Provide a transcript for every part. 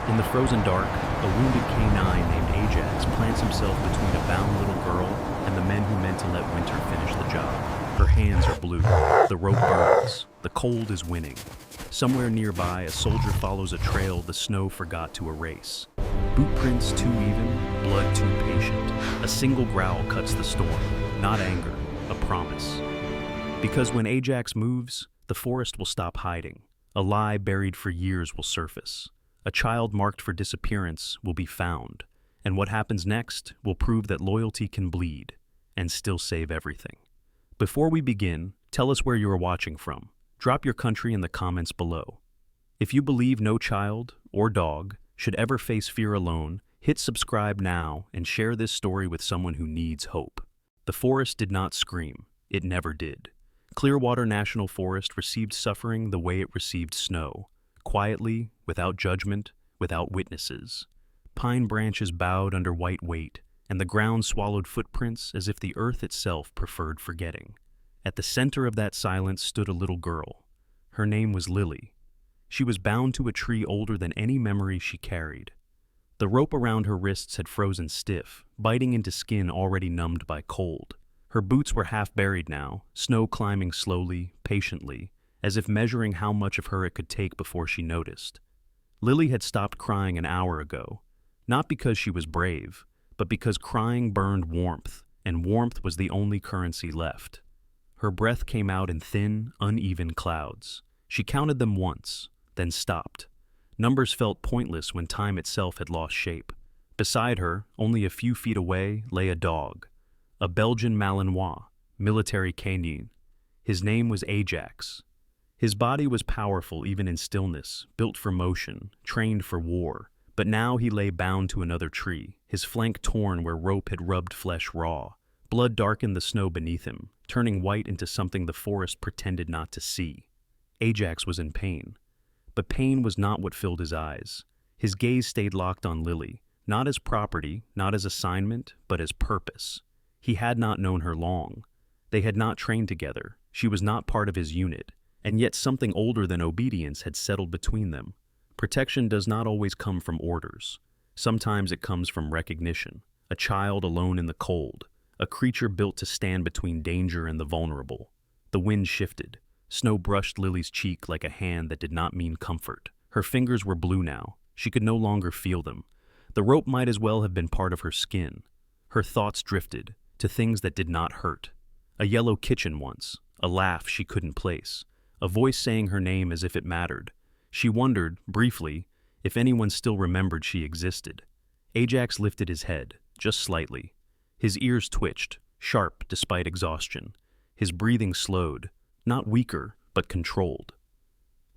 In the frozen dark, a wounded canine named Ajax plants himself between a bound little girl and the men who meant to let Winter finish the job. Her hands are blue. The rope burns. The cold is winning. Somewhere nearby, a soldier follows a trail the snow forgot to erase. Boot prints too even, blood too patient. A single growl cuts the storm. Not anger, a promise. Because when Ajax moves, the forest will stop hiding. A lie buried for years will surface. A child marked for disappearance will be found. And what happens next will prove that loyalty can bleed and still save everything. Before we begin, tell us where you are watching from. Drop your country in the comments below. If you believe no child or dog should ever face fear alone, hit subscribe now and share this story with someone who needs hope. The forest did not scream. It never did. Clearwater National Forest received suffering the way it received snow, quietly, without judgment, without witnesses. Pine branches bowed under white weight, and the ground swallowed footprints as if the earth itself preferred forgetting. At the center of that silence stood a little girl. Her name was Lily. She was bound to a tree older than any memory she carried. The rope around her wrists had frozen stiff, biting into skin already numbed by cold. Her boots were half buried now, snow climbing slowly, patiently, as if measuring how much of her it could take before she noticed. Lily had stopped crying an hour ago, not because she was brave, but because crying burned warmth, and warmth was the only currency left. Her breath came out in thin, uneven clouds. She counted them once, then stopped. Numbers felt pointless when time itself had lost shape. Beside her, only a few feet away, lay a dog. A Belgian Malinois, military canine. His name was Ajax. His body was powerful even in stillness, built for motion, trained for war. But now he lay bound to another tree, his flank torn where rope had rubbed flesh raw. Blood darkened the snow beneath him, turning white into something the forest pretended not to see. Ajax was in pain. But pain was not what filled his eyes. His gaze stayed locked on Lily, not as property, not as assignment, but as purpose. He had not known her long. They had not trained together. She was not part of his unit. And yet something older than obedience had settled between them. Protection does not always come from orders. Sometimes it comes from recognition. A child alone in the cold. A creature built to stand between danger and the vulnerable. The wind shifted. Snow brushed Lily's cheek like a hand that did not mean comfort. Her fingers were blue now. She could no longer feel them. The rope might as well have been part of her skin. Her thoughts drifted to things that did not hurt. A yellow kitchen once. A laugh she couldn't place. A voice saying her name as if it mattered. She wondered, briefly, if anyone still remembered she existed. Ajax lifted his head, just slightly. His ears twitched, sharp despite exhaustion. His breathing slowed, not weaker, but controlled.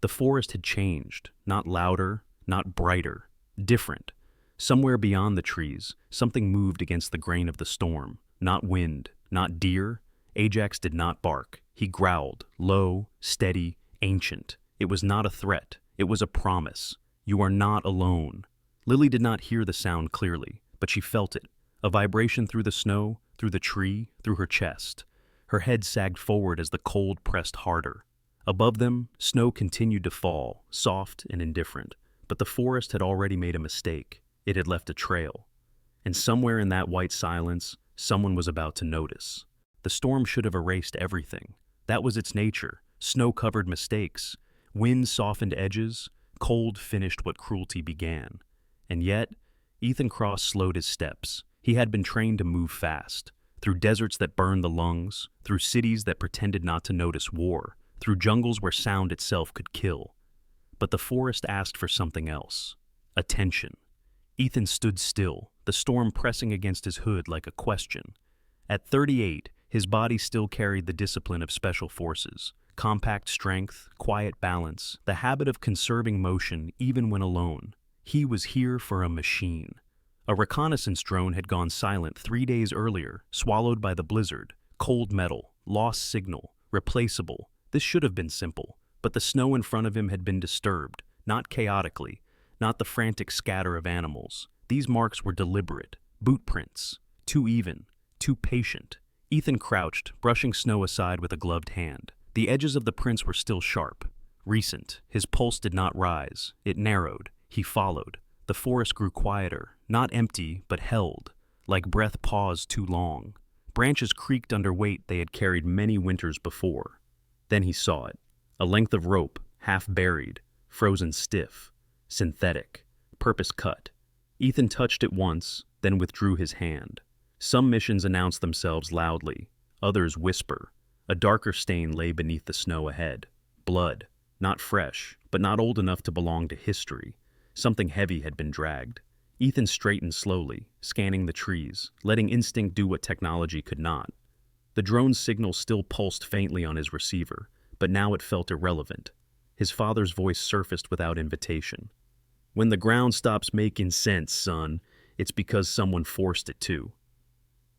The forest had changed, not louder, not brighter, different. Somewhere beyond the trees, something moved against the grain of the storm. Not wind, not deer. Ajax did not bark. He growled, low, steady, ancient. It was not a threat. It was a promise. You are not alone. Lily did not hear the sound clearly, but she felt it. A vibration through the snow, through the tree, through her chest. Her head sagged forward as the cold pressed harder. Above them, snow continued to fall, soft and indifferent. But the forest had already made a mistake. It had left a trail. And somewhere in that white silence, someone was about to notice. The storm should have erased everything. That was its nature. Snow-covered mistakes. Wind softened edges. Cold finished what cruelty began. And yet, Ethan Cross slowed his steps. He had been trained to move fast. Through deserts that burned the lungs. Through cities that pretended not to notice war. Through jungles where sound itself could kill. But the forest asked for something else. Attention. Ethan stood still, the storm pressing against his hood like a question. At 38, his body still carried the discipline of special forces. Compact strength, quiet balance, the habit of conserving motion even when alone. He was here for a machine. A reconnaissance drone had gone silent 3 days earlier, swallowed by the blizzard. Cold metal, lost signal, replaceable. This should have been simple, but the snow in front of him had been disturbed, not chaotically, not the frantic scatter of animals. These marks were deliberate, boot prints, too even, too patient. Ethan crouched, brushing snow aside with a gloved hand. The edges of the prints were still sharp, recent. His pulse did not rise. It narrowed. He followed. The forest grew quieter, not empty, but held, like breath paused too long. Branches creaked under weight they had carried many winters before. Then he saw it, a length of rope, half buried, frozen stiff, synthetic, purpose-cut. Ethan touched it once, then withdrew his hand. Some missions announced themselves loudly, others whisper. A darker stain lay beneath the snow ahead. Blood, not fresh, but not old enough to belong to history. Something heavy had been dragged. Ethan straightened slowly, scanning the trees, letting instinct do what technology could not. The drone's signal still pulsed faintly on his receiver, but now it felt irrelevant. His father's voice surfaced without invitation. "When the ground stops making sense, son, it's because someone forced it to."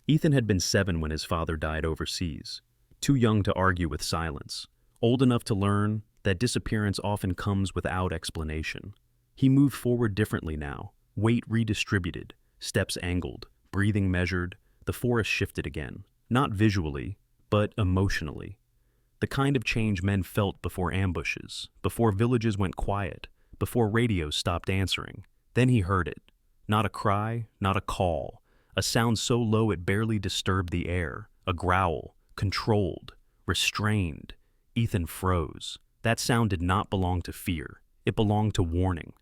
Ethan had been 7 when his father died overseas, too young to argue with silence, old enough to learn that disappearance often comes without explanation. He moved forward differently now, weight redistributed, steps angled, breathing measured. The forest shifted again, not visually, but emotionally. The kind of change men felt before ambushes, before villages went quiet, before radios stopped answering. Then he heard it. Not a cry, not a call. A sound so low it barely disturbed the air. A growl, controlled, restrained. Ethan froze. That sound did not belong to fear. It belonged to warning.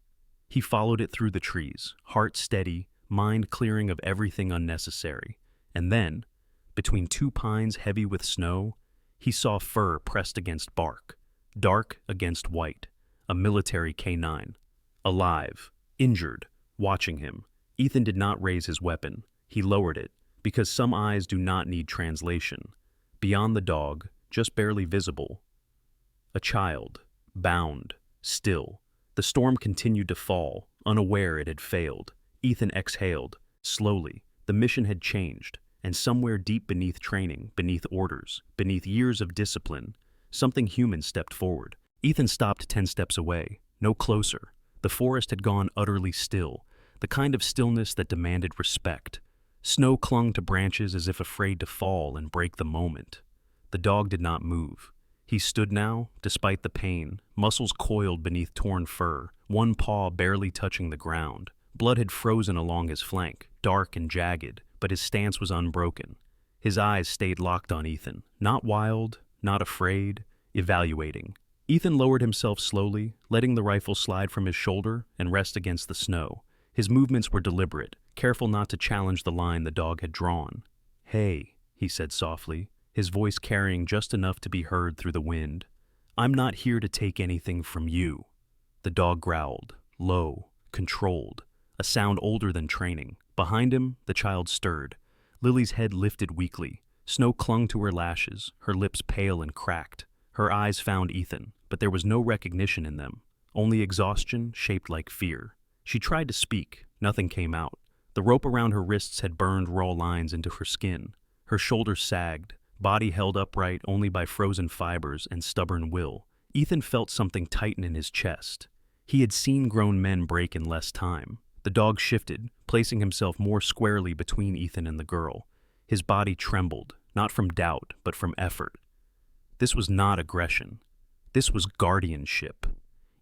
He followed it through the trees, heart steady, mind clearing of everything unnecessary. And then, between 2 pines heavy with snow, he saw fur pressed against bark, dark against white, a military K9. Alive, injured, watching him. Ethan did not raise his weapon. He lowered it, because some eyes do not need translation. Beyond the dog, just barely visible, a child, bound, still. The storm continued to fall, unaware it had failed. Ethan exhaled, slowly. The mission had changed, and somewhere deep beneath training, beneath orders, beneath years of discipline, something human stepped forward. Ethan stopped 10 steps away, no closer. The forest had gone utterly still, the kind of stillness that demanded respect. Snow clung to branches as if afraid to fall and break the moment. The dog did not move. He stood now, despite the pain, muscles coiled beneath torn fur, one paw barely touching the ground. Blood had frozen along his flank, dark and jagged, but his stance was unbroken. His eyes stayed locked on Ethan, not wild, not afraid, evaluating. Ethan lowered himself slowly, letting the rifle slide from his shoulder and rest against the snow. His movements were deliberate, careful not to challenge the line the dog had drawn. "Hey," he said softly, his voice carrying just enough to be heard through the wind. "I'm not here to take anything from you." The dog growled, low, controlled, a sound older than training. Behind him, the child stirred. Lily's head lifted weakly. Snow clung to her lashes, her lips pale and cracked. Her eyes found Ethan, but there was no recognition in them, only exhaustion shaped like fear. She tried to speak. Nothing came out. The rope around her wrists had burned raw lines into her skin. Her shoulders sagged, body held upright only by frozen fibers and stubborn will. Ethan felt something tighten in his chest. He had seen grown men break in less time. The dog shifted, placing himself more squarely between Ethan and the girl. His body trembled, not from doubt, but from effort. This was not aggression. This was guardianship.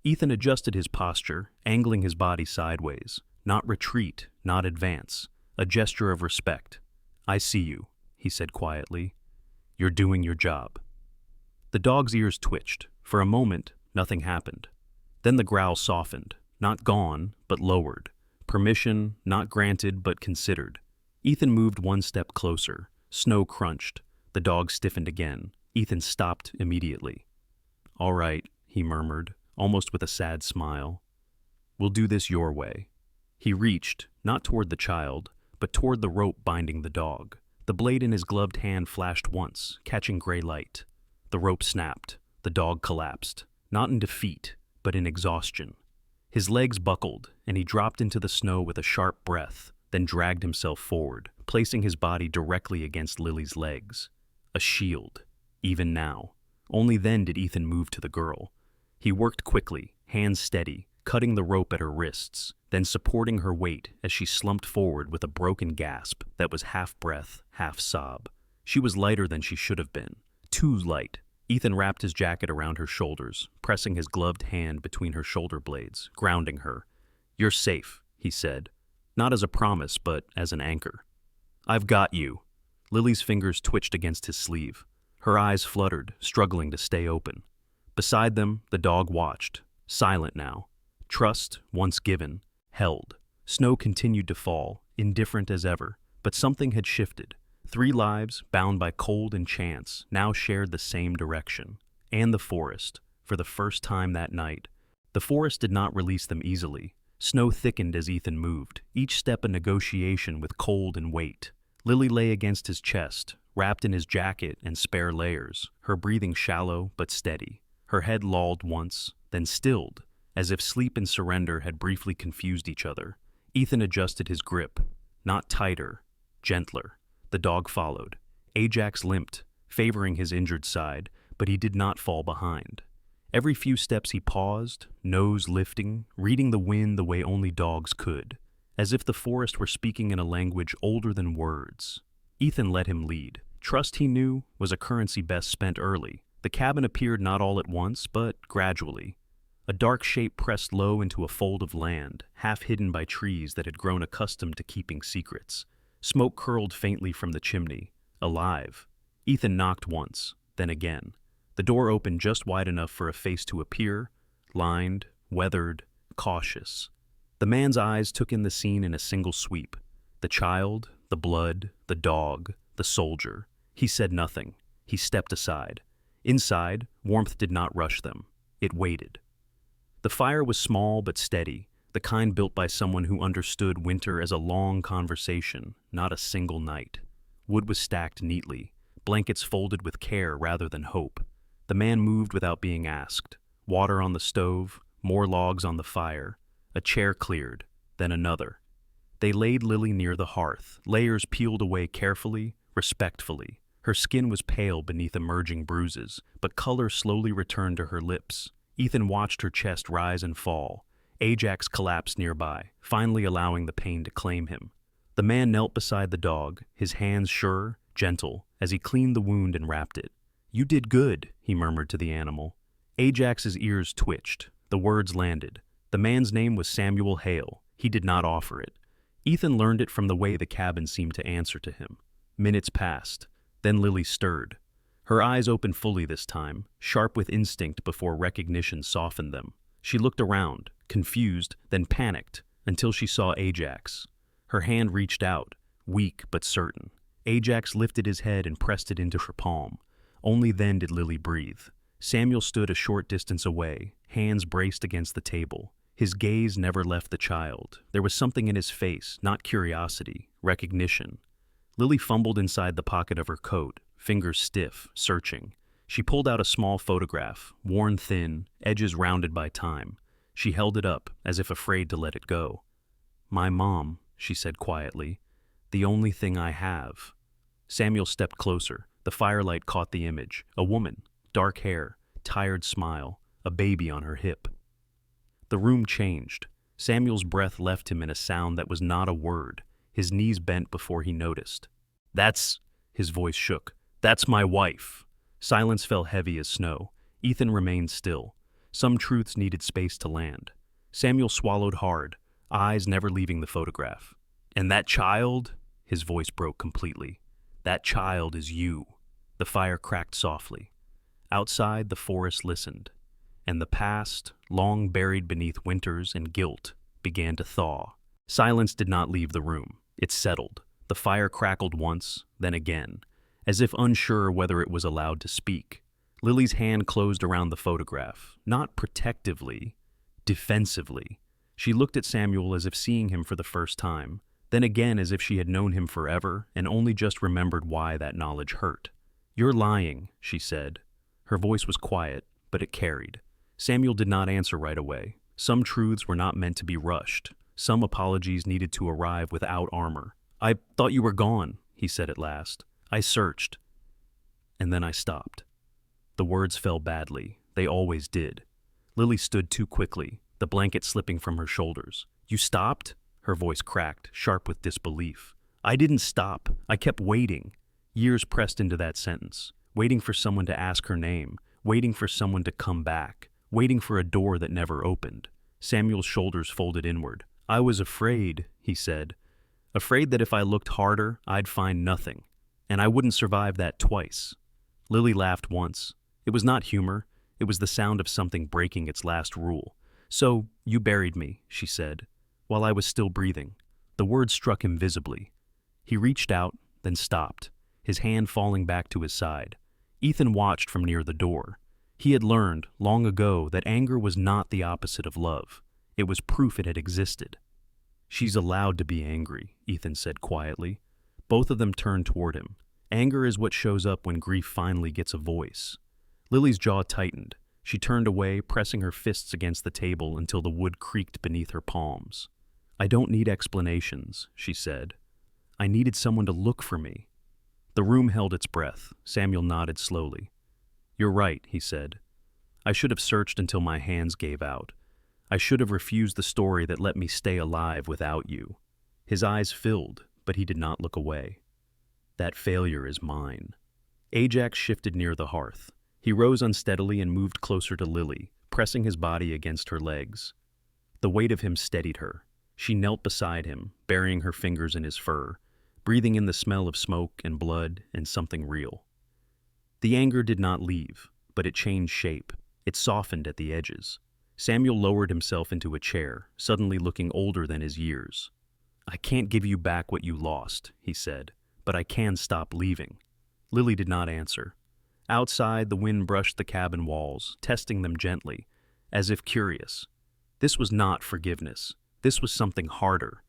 Ethan adjusted his posture, angling his body sideways. Not retreat, not advance. A gesture of respect. "I see you," he said quietly. "You're doing your job." The dog's ears twitched. For a moment, nothing happened. Then the growl softened, not gone, but lowered. Permission, not granted, but considered. Ethan moved 1 step closer. Snow crunched. The dog stiffened again. Ethan stopped immediately. "All right," he murmured, almost with a sad smile. "We'll do this your way." He reached, not toward the child, but toward the rope binding the dog. The blade in his gloved hand flashed once, catching gray light. The rope snapped. The dog collapsed, not in defeat, but in exhaustion. His legs buckled, and he dropped into the snow with a sharp breath, then dragged himself forward, placing his body directly against Lily's legs. A shield, even now. Only then did Ethan move to the girl. He worked quickly, hands steady, cutting the rope at her wrists, then supporting her weight as she slumped forward with a broken gasp that was half breath, half sob. She was lighter than she should have been. Too light. Ethan wrapped his jacket around her shoulders, pressing his gloved hand between her shoulder blades, grounding her. "You're safe," he said, not as a promise, but as an anchor. I've got you. Lily's fingers twitched against his sleeve. Her eyes fluttered, struggling to stay open. Beside them, the dog watched, silent now. Trust, once given, held. Snow continued to fall, indifferent as ever, but something had shifted. 3 lives, bound by cold and chance, now shared the same direction. And the forest, for the first time that night. The forest did not release them easily. Snow thickened as Ethan moved, each step a negotiation with cold and weight. Lily lay against his chest, wrapped in his jacket and spare layers, her breathing shallow but steady. Her head lolled once, then stilled, as if sleep and surrender had briefly confused each other. Ethan adjusted his grip, not tighter, gentler. The dog followed. Ajax limped, favoring his injured side, but he did not fall behind. Every few steps he paused, nose lifting, reading the wind the way only dogs could, as if the forest were speaking in a language older than words. Ethan let him lead. Trust, he knew, was a currency best spent early. The cabin appeared not all at once, but gradually. A dark shape pressed low into a fold of land, half hidden by trees that had grown accustomed to keeping secrets. Smoke curled faintly from the chimney, alive. Ethan knocked once, then again. The door opened just wide enough for a face to appear, lined, weathered, cautious. The man's eyes took in the scene in a single sweep. The child, the blood, the dog, the soldier. He said nothing. He stepped aside. Inside, warmth did not rush them. It waited. The fire was small but steady, the kind built by someone who understood winter as a long conversation, not a single night. Wood was stacked neatly, blankets folded with care rather than hope. The man moved without being asked. Water on the stove, more logs on the fire. A chair cleared, then another. They laid Lily near the hearth, layers peeled away carefully, respectfully. Her skin was pale beneath emerging bruises, but color slowly returned to her lips. Ethan watched her chest rise and fall. Ajax collapsed nearby, finally allowing the pain to claim him. The man knelt beside the dog, his hands sure, gentle, as he cleaned the wound and wrapped it. "You did good," he murmured to the animal. Ajax's ears twitched. The words landed. The man's name was Samuel Hale. He did not offer it. Ethan learned it from the way the cabin seemed to answer to him. Minutes passed. Then Lily stirred. Her eyes opened fully this time, sharp with instinct before recognition softened them. She looked around, confused, then panicked, until she saw Ajax. Her hand reached out, weak but certain. Ajax lifted his head and pressed it into her palm. Only then did Lily breathe. Samuel stood a short distance away, hands braced against the table. His gaze never left the child. There was something in his face, not curiosity, recognition. Lily fumbled inside the pocket of her coat, fingers stiff, searching. She pulled out a small photograph, worn thin, edges rounded by time. She held it up, as if afraid to let it go. "My mom," she said quietly. "The only thing I have." Samuel stepped closer. The firelight caught the image. A woman, dark hair, tired smile, a baby on her hip. The room changed. Samuel's breath left him in a sound that was not a word. His knees bent before he noticed. "That's..." His voice shook. "That's my wife." Silence fell heavy as snow. Ethan remained still. Some truths needed space to land. Samuel swallowed hard, eyes never leaving the photograph. "And that child?" His voice broke completely. "That child is you." The fire cracked softly. Outside, the forest listened. And the past, long buried beneath winters and guilt, began to thaw. Silence did not leave the room. It settled. The fire crackled once, then again, as if unsure whether it was allowed to speak. Lily's hand closed around the photograph, not protectively, defensively. She looked at Samuel as if seeing him for the first time, then again as if she had known him forever and only just remembered why that knowledge hurt. "You're lying," she said. Her voice was quiet, but it carried. Samuel did not answer right away. Some truths were not meant to be rushed. Some apologies needed to arrive without armor. "I thought you were gone," he said at last. "I searched. And then I stopped." The words fell badly. They always did. Lily stood too quickly, the blanket slipping from her shoulders. "You stopped?" Her voice cracked, sharp with disbelief. "I didn't stop. I kept waiting." Years pressed into that sentence, waiting for someone to ask her name, waiting for someone to come back, waiting for a door that never opened. Samuel's shoulders folded inward. I was afraid, he said. Afraid that if I looked harder, I'd find nothing. And I wouldn't survive that twice. Lily laughed once. It was not humor. It was the sound of something breaking its last rule. So, you buried me, she said, while I was still breathing. The words struck him visibly. He reached out, then stopped, his hand falling back to his side. Ethan watched from near the door. He had learned, long ago, that anger was not the opposite of love. It was proof it had existed. She's allowed to be angry, Ethan said quietly. Both of them turned toward him. Anger is what shows up when grief finally gets a voice. Lily's jaw tightened. She turned away, pressing her fists against the table until the wood creaked beneath her palms. I don't need explanations, she said. I needed someone to look for me. The room held its breath. Samuel nodded slowly. You're right, he said. I should have searched until my hands gave out. I should have refused the story that let me stay alive without you. His eyes filled, but he did not look away. That failure is mine. Ajax shifted near the hearth. He rose unsteadily and moved closer to Lily, pressing his body against her legs. The weight of him steadied her. She knelt beside him, burying her fingers in his fur, breathing in the smell of smoke and blood and something real. The anger did not leave, but it changed shape. It softened at the edges. Samuel lowered himself into a chair, suddenly looking older than his years. I can't give you back what you lost, he said, but I can stop leaving. Lily did not answer. Outside, the wind brushed the cabin walls, testing them gently, as if curious. This was not forgiveness. This was something harder.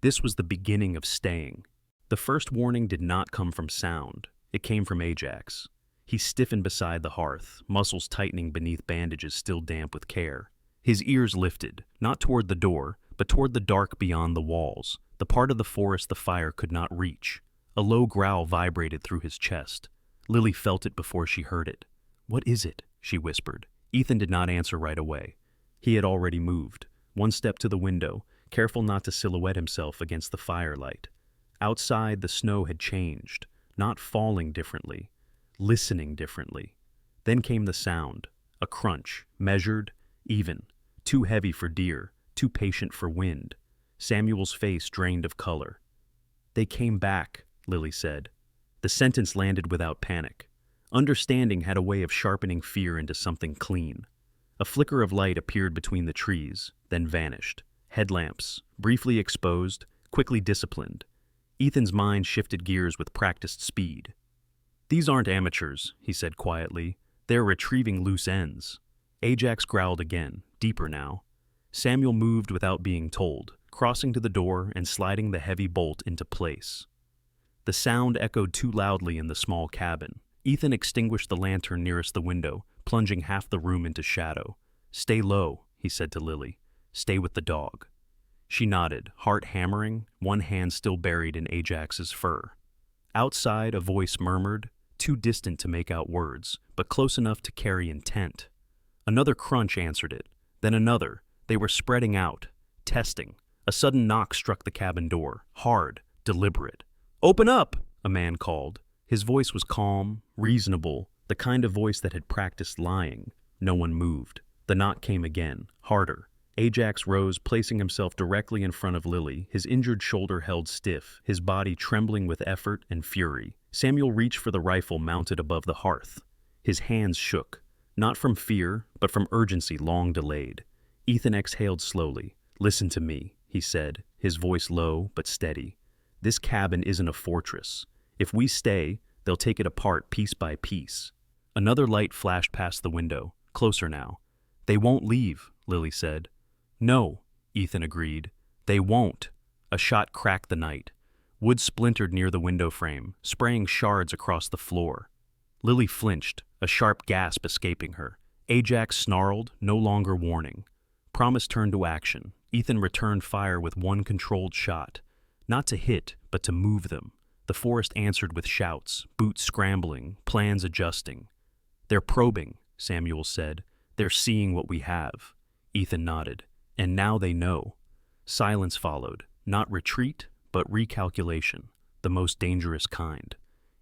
This was the beginning of staying. The first warning did not come from sound. It came from Ajax. He stiffened beside the hearth, muscles tightening beneath bandages still damp with care. His ears lifted, not toward the door, but toward the dark beyond the walls, the part of the forest the fire could not reach. A low growl vibrated through his chest. Lily felt it before she heard it. What is it? She whispered. Ethan did not answer right away. He had already moved, one step to the window, careful not to silhouette himself against the firelight. Outside, the snow had changed, not falling differently, listening differently. Then came the sound, a crunch, measured, even, too heavy for deer, too patient for wind. Samuel's face drained of color. They came back, Lily said. The sentence landed without panic. Understanding had a way of sharpening fear into something clean. A flicker of light appeared between the trees, then vanished. Headlamps, briefly exposed, quickly disciplined. Ethan's mind shifted gears with practiced speed. These aren't amateurs, he said quietly. They're retrieving loose ends. Ajax growled again, deeper now. Samuel moved without being told, crossing to the door and sliding the heavy bolt into place. The sound echoed too loudly in the small cabin. Ethan extinguished the lantern nearest the window, plunging half the room into shadow. Stay low, he said to Lily. Stay with the dog. She nodded, heart hammering, one hand still buried in Ajax's fur. Outside, a voice murmured, too distant to make out words, but close enough to carry intent. Another crunch answered it, then another. They were spreading out, testing. A sudden knock struck the cabin door, hard, deliberate. Open up, a man called. His voice was calm, reasonable, the kind of voice that had practiced lying. No one moved. The knock came again, harder. Ajax rose, placing himself directly in front of Lily, his injured shoulder held stiff, his body trembling with effort and fury. Samuel reached for the rifle mounted above the hearth. His hands shook, not from fear, but from urgency long delayed. Ethan exhaled slowly. Listen to me, he said, his voice low but steady. This cabin isn't a fortress. If we stay, they'll take it apart piece by piece. Another light flashed past the window, closer now. They won't leave, Lily said. No, Ethan agreed. They won't. A shot cracked the night. Wood splintered near the window frame, spraying shards across the floor. Lily flinched, a sharp gasp escaping her. Ajax snarled, no longer warning. Promise turned to action. Ethan returned fire with one controlled shot. Not to hit, but to move them. The forest answered with shouts, boots scrambling, plans adjusting. They're probing, Samuel said. They're seeing what we have. Ethan nodded. And now they know. Silence followed. Not retreat, but recalculation. The most dangerous kind.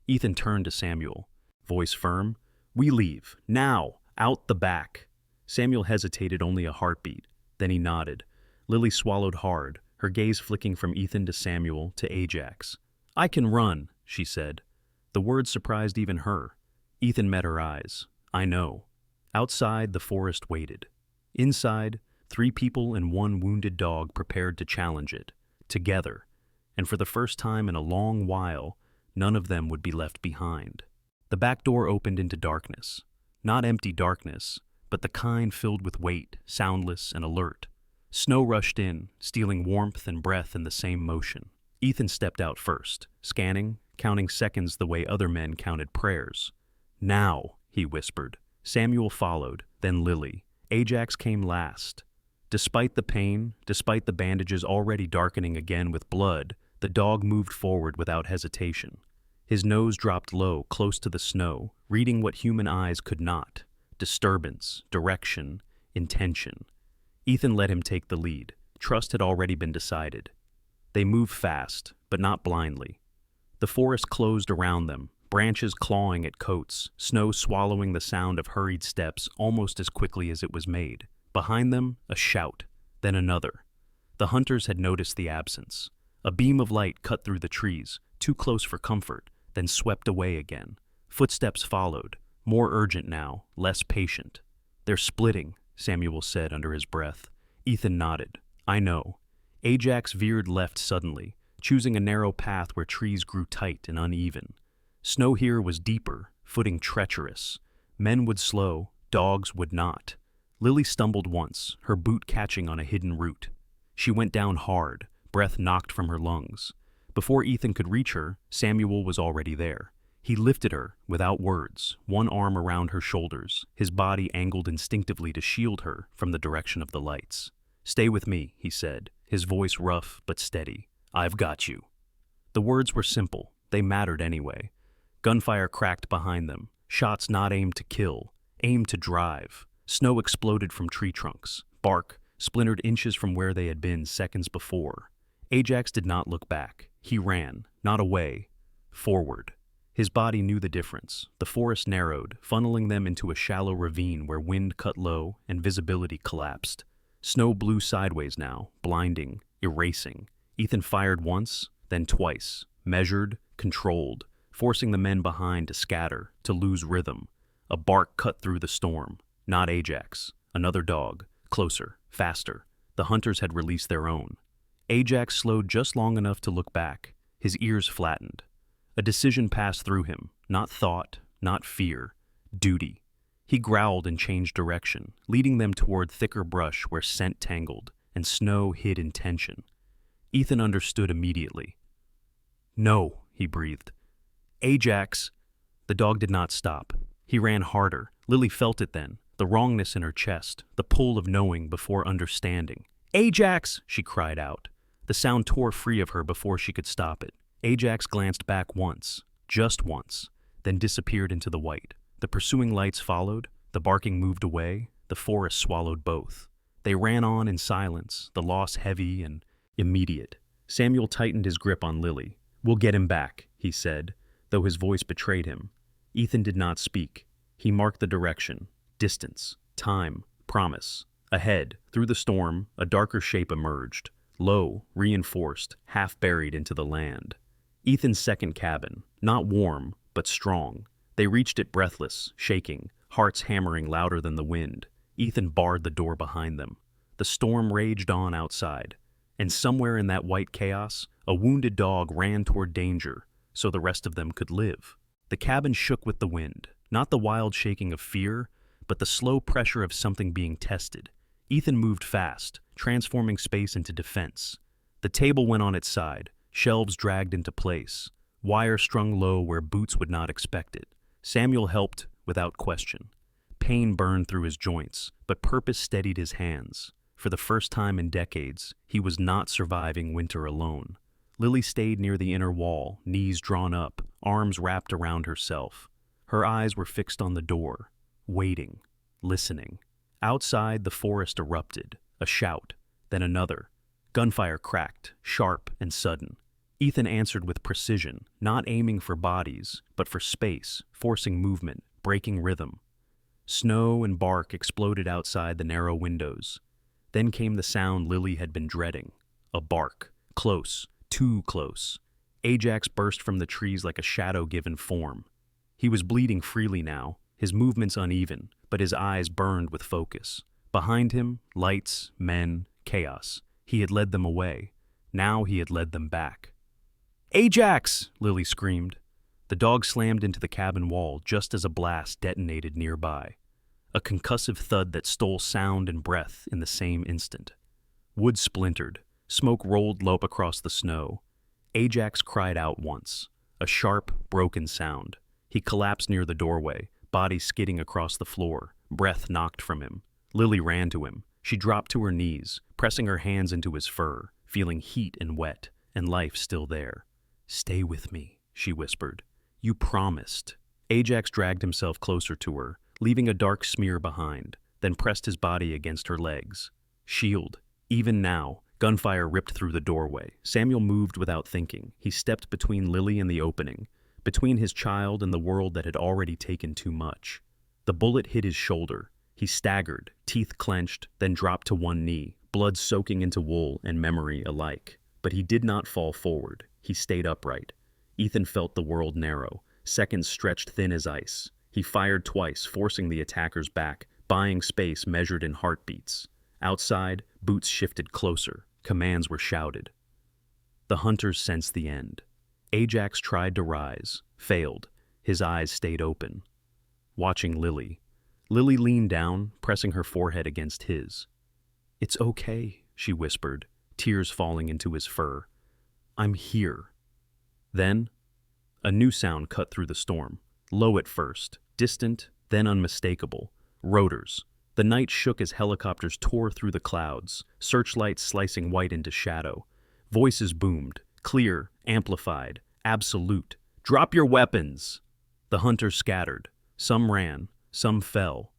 Ethan turned to Samuel. Voice firm. We leave. Now. Out the back. Samuel hesitated only a heartbeat. Then he nodded. Lily swallowed hard, her gaze flicking from Ethan to Samuel to Ajax. "I can run," she said. The words surprised even her. Ethan met her eyes. "I know." Outside, the forest waited. Inside, 3 people and 1 wounded dog prepared to challenge it, together, and for the first time in a long while, none of them would be left behind. The back door opened into darkness. Not empty darkness, but the kind filled with weight, soundless and alert. Snow rushed in, stealing warmth and breath in the same motion. Ethan stepped out first, scanning, counting seconds the way other men counted prayers. "Now," he whispered. Samuel followed, then Lily. Ajax came last. Despite the pain, despite the bandages already darkening again with blood, the dog moved forward without hesitation. His nose dropped low, close to the snow, reading what human eyes could not: disturbance, direction, intention. Ethan let him take the lead. Trust had already been decided. They moved fast, but not blindly. The forest closed around them, branches clawing at coats, snow swallowing the sound of hurried steps almost as quickly as it was made. Behind them, a shout, then another. The hunters had noticed the absence. A beam of light cut through the trees, too close for comfort, then swept away again. Footsteps followed, more urgent now, less patient. "They're splitting," Samuel said under his breath. Ethan nodded. "I know." Ajax veered left suddenly, choosing a narrow path where trees grew tight and uneven. Snow here was deeper, footing treacherous. Men would slow, dogs would not. Lily stumbled once, her boot catching on a hidden root. She went down hard, breath knocked from her lungs. Before Ethan could reach her, Samuel was already there. He lifted her, without words, one arm around her shoulders, his body angled instinctively to shield her from the direction of the lights. "Stay with me," he said, his voice rough but steady. "I've got you." The words were simple. They mattered anyway. Gunfire cracked behind them, shots not aimed to kill, aimed to drive. Snow exploded from tree trunks, bark splintered inches from where they had been seconds before. Ajax did not look back. He ran, not away, forward. His body knew the difference. The forest narrowed, funneling them into a shallow ravine where wind cut low and visibility collapsed. Snow blew sideways now, blinding, erasing. Ethan fired once, then twice, measured, controlled, forcing the men behind to scatter, to lose rhythm. A bark cut through the storm. Not Ajax. Another dog. Closer, faster. The hunters had released their own. Ajax slowed just long enough to look back. His ears flattened. A decision passed through him. Not thought, not fear. Duty. He growled and changed direction, leading them toward thicker brush where scent tangled and snow hid in tension. Ethan understood immediately. "No," he breathed. "Ajax!" The dog did not stop. He ran harder. Lily felt it then, the wrongness in her chest, the pull of knowing before understanding. "Ajax!" she cried out. The sound tore free of her before she could stop it. Ajax glanced back once, just once, then disappeared into the white. The pursuing lights followed, the barking moved away, the forest swallowed both. They ran on in silence, the loss heavy and immediate. Samuel tightened his grip on Lily. "We'll get him back," he said, though his voice betrayed him. Ethan did not speak. He marked the direction, distance, time, promise. Ahead, through the storm, a darker shape emerged, low, reinforced, half buried into the land. Ethan's second cabin, not warm, but strong. They reached it breathless, shaking, hearts hammering louder than the wind. Ethan barred the door behind them. The storm raged on outside, and somewhere in that white chaos, a wounded dog ran toward danger, so the rest of them could live. The cabin shook with the wind, not the wild shaking of fear, but the slow pressure of something being tested. Ethan moved fast, transforming space into defense. The table went on its side, shelves dragged into place, wire strung low where boots would not expect it. Samuel helped without question. Pain burned through his joints, but purpose steadied his hands. For the first time in decades, he was not surviving winter alone. Lily stayed near the inner wall, knees drawn up, arms wrapped around herself. Her eyes were fixed on the door, waiting, listening. Outside, the forest erupted, a shout, then another. Gunfire cracked, sharp and sudden. Ethan answered with precision, not aiming for bodies, but for space, forcing movement, breaking rhythm. Snow and bark exploded outside the narrow windows. Then came the sound Lily had been dreading. A bark. Close. Too close. Ajax burst from the trees like a shadow given form. He was bleeding freely now, his movements uneven, but his eyes burned with focus. Behind him, lights, men, chaos. He had led them away. Now he had led them back. "Ajax!" Lily screamed. The dog slammed into the cabin wall just as a blast detonated nearby. A concussive thud that stole sound and breath in the same instant. Wood splintered. Smoke rolled low across the snow. Ajax cried out once. A sharp, broken sound. He collapsed near the doorway, body skidding across the floor, breath knocked from him. Lily ran to him. She dropped to her knees, pressing her hands into his fur, feeling heat and wet, and life still there. "Stay with me," she whispered. "You promised." Ajax dragged himself closer to her, leaving a dark smear behind, then pressed his body against her legs. Shield. Even now, gunfire ripped through the doorway. Samuel moved without thinking. He stepped between Lily and the opening, between his child and the world that had already taken too much. The bullet hit his shoulder. He staggered, teeth clenched, then dropped to one knee, blood soaking into wool and memory alike. But he did not fall forward. He stayed upright. Ethan felt the world narrow, seconds stretched thin as ice. He fired twice, forcing the attackers back, buying space measured in heartbeats. Outside, boots shifted closer. Commands were shouted. The hunters sensed the end. Ajax tried to rise, failed. His eyes stayed open. Watching Lily. Lily leaned down, pressing her forehead against his. "It's okay," she whispered, tears falling into his fur. "I'm here." Then, a new sound cut through the storm. Low at first, distant, then unmistakable. Rotors. The night shook as helicopters tore through the clouds, searchlights slicing white into shadow. Voices boomed, clear, amplified, absolute. "Drop your weapons!" The hunters scattered. Some ran, some fell.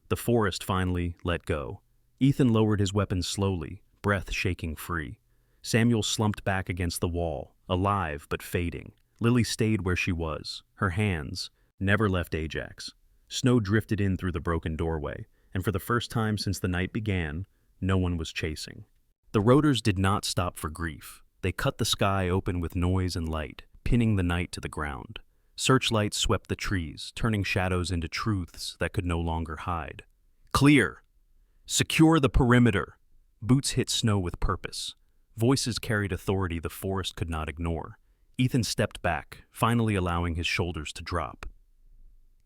The forest finally let go. Ethan lowered his weapons slowly, breath shaking free. Samuel slumped back against the wall, alive but fading. Lily stayed where she was. Her hands never left Ajax. Snow drifted in through the broken doorway, and for the first time since the night began, no one was chasing. The rotors did not stop for grief. They cut the sky open with noise and light, pinning the night to the ground. Searchlights swept the trees, turning shadows into truths that could no longer hide. "Clear! Secure the perimeter!" Boots hit snow with purpose. Voices carried authority the forest could not ignore. Ethan stepped back, finally allowing his shoulders to drop.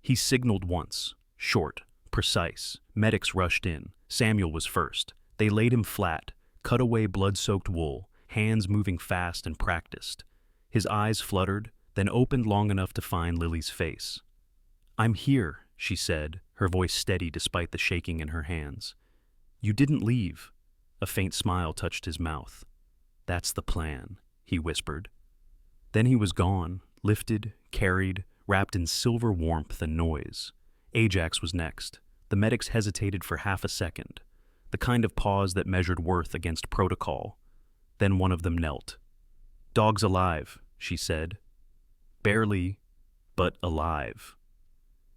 He signaled once, short, precise. Medics rushed in. Samuel was first. They laid him flat, cut away blood-soaked wool, hands moving fast and practiced. His eyes fluttered, then opened long enough to find Lily's face. "I'm here," she said, her voice steady despite the shaking in her hands. "You didn't leave." A faint smile touched his mouth. "That's the plan," he whispered. Then he was gone, lifted, carried, wrapped in silver warmth and noise. Ajax was next. The medics hesitated for half a second, the kind of pause that measured worth against protocol. Then one of them knelt. "Dog's alive," she said. Barely, but alive.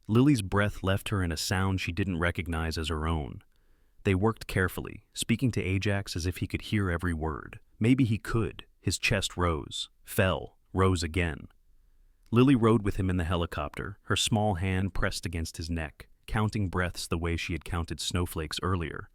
Lily's breath left her in a sound she didn't recognize as her own. They worked carefully, speaking to Ajax as if he could hear every word. Maybe he could. His chest rose, fell, rose again. Lily rode with him in the helicopter, her small hand pressed against his neck, counting breaths the way she had counted snowflakes earlier.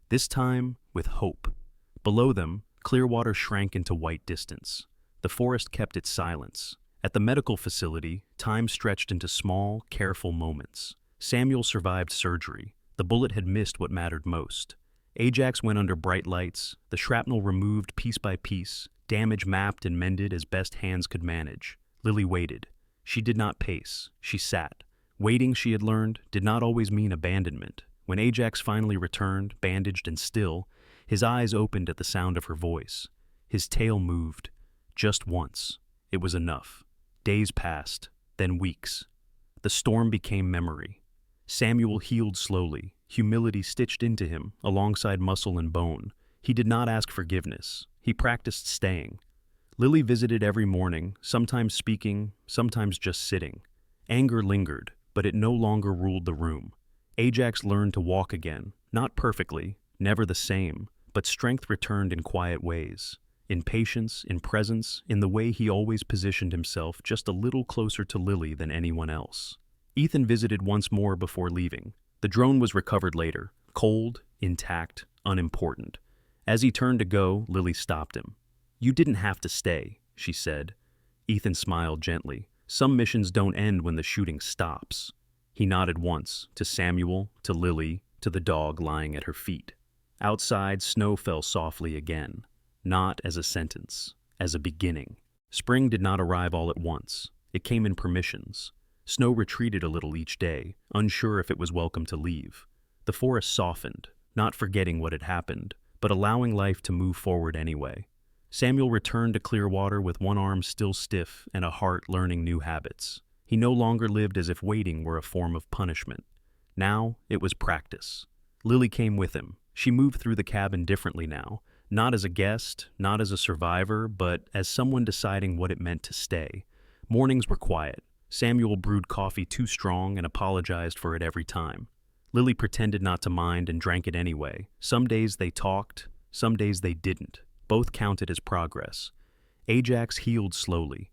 This time, with hope. Below them, Clearwater shrank into white distance. The forest kept its silence. At the medical facility, time stretched into small, careful moments. Samuel survived surgery. The bullet had missed what mattered most. Ajax went under bright lights, the shrapnel removed piece by piece, damage mapped and mended as best hands could manage. Lily waited. She did not pace. She sat. Waiting, she had learned, did not always mean abandonment. When Ajax finally returned, bandaged and still, his eyes opened at the sound of her voice. His tail moved. Just once. It was enough. Days passed, then weeks. The storm became memory. Samuel healed slowly, humility stitched into him, alongside muscle and bone. He did not ask forgiveness. He practiced staying. Lily visited every morning, sometimes speaking, sometimes just sitting. Anger lingered, but it no longer ruled the room. Ajax learned to walk again, not perfectly, never the same, but strength returned in quiet ways. In patience, in presence, in the way he always positioned himself just a little closer to Lily than anyone else. Ethan visited once more before leaving. The drone was recovered later, cold, intact, unimportant. As he turned to go, Lily stopped him. "You didn't have to stay," she said. Ethan smiled gently. "Some missions don't end when the shooting stops." He nodded once, to Samuel, to Lily, to the dog lying at her feet. Outside, snow fell softly again. Not as a sentence, as a beginning. Spring did not arrive all at once. It came in permissions. Snow retreated a little each day, unsure if it was welcome to leave. The forest softened, not forgetting what had happened, but allowing life to move forward anyway. Samuel returned to Clearwater with one arm still stiff and a heart learning new habits. He no longer lived as if waiting were a form of punishment. Now it was practice. Lily came with him. She moved through the cabin differently now, not as a guest, not as a survivor, but as someone deciding what it meant to stay. Mornings were quiet. Samuel brewed coffee too strong and apologized for it every time. Lily pretended not to mind and drank it anyway. Some days they talked, some days they didn't. Both counted as progress. Ajax healed slowly.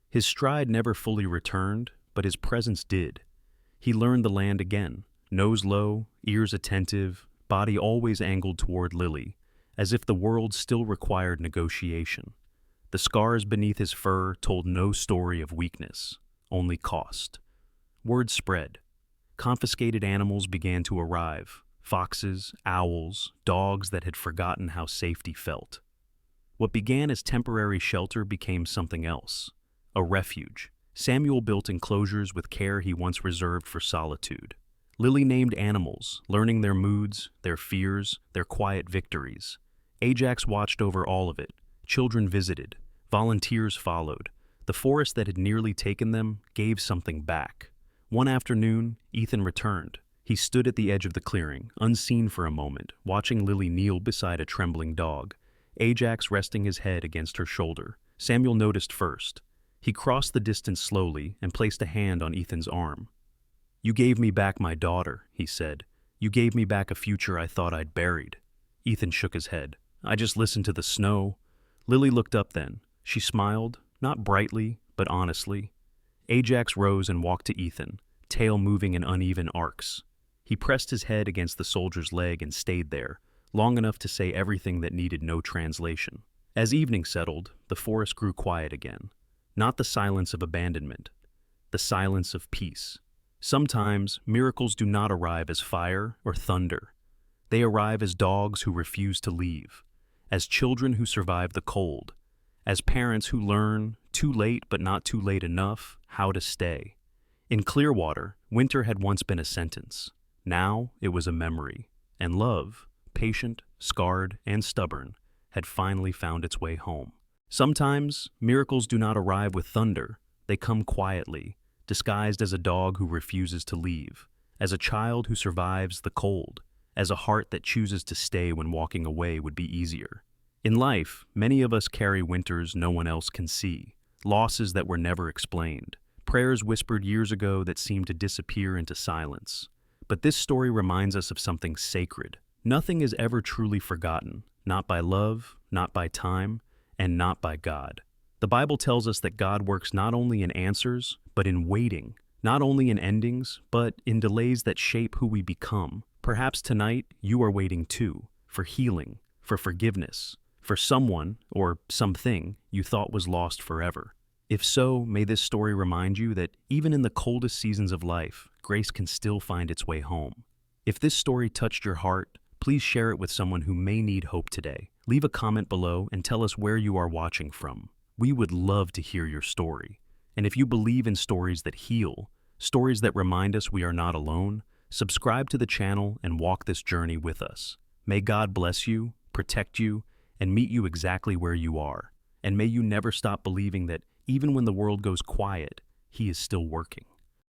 His stride never fully returned, but his presence did. He learned the land again, nose low, ears attentive, body always angled toward Lily, as if the world still required negotiation. The scars beneath his fur told no story of weakness, only cost. Word spread. Confiscated animals began to arrive, foxes, owls, dogs that had forgotten how safety felt. What began as temporary shelter became something else, a refuge. Samuel built enclosures with care he once reserved for solitude. Lily named animals, learning their moods, their fears, their quiet victories. Ajax watched over all of it. Children visited. Volunteers followed. The forest that had nearly taken them gave something back. One afternoon, Ethan returned. He stood at the edge of the clearing, unseen for a moment, watching Lily kneel beside a trembling dog, Ajax resting his head against her shoulder. Samuel noticed first. He crossed the distance slowly and placed a hand on Ethan's arm. "You gave me back my daughter," he said. "You gave me back a future I thought I'd buried." Ethan shook his head. "I just listened to the snow." Lily looked up then. She smiled, not brightly, but honestly. Ajax rose and walked to Ethan, tail moving in uneven arcs. He pressed his head against the soldier's leg and stayed there, long enough to say everything that needed no translation. As evening settled, the forest grew quiet again. Not the silence of abandonment, the silence of peace. Sometimes, miracles do not arrive as fire or thunder. They arrive as dogs who refuse to leave, as children who survive the cold, as parents who learn, too late but not too late enough, how to stay. In Clearwater, winter had once been a sentence. Now it was a memory, and love, patient, scarred, and stubborn, had finally found its way home. Sometimes, miracles do not arrive with thunder. They come quietly, disguised as a dog who refuses to leave, as a child who survives the cold, as a heart that chooses to stay when walking away would be easier. In life, many of us carry winters no one else can see, losses that were never explained, prayers whispered years ago that seemed to disappear into silence. But this story reminds us of something sacred. Nothing is ever truly forgotten, not by love, not by time, and not by God. The Bible tells us that God works not only in answers, but in waiting, not only in endings, but in delays that shape who we become. Perhaps tonight you are waiting too, for healing, for forgiveness, for someone or something you thought was lost forever. If so, may this story remind you that even in the coldest seasons of life, grace can still find its way home. If this story touched your heart, please share it with someone who may need hope today. Leave a comment below and tell us where you are watching from. We would love to hear your story. And if you believe in stories that heal, stories that remind us we are not alone, subscribe to the channel and walk this journey with us. May God bless you, protect you, and meet you exactly where you are. And may you never stop believing that even when the world goes quiet, He is still working.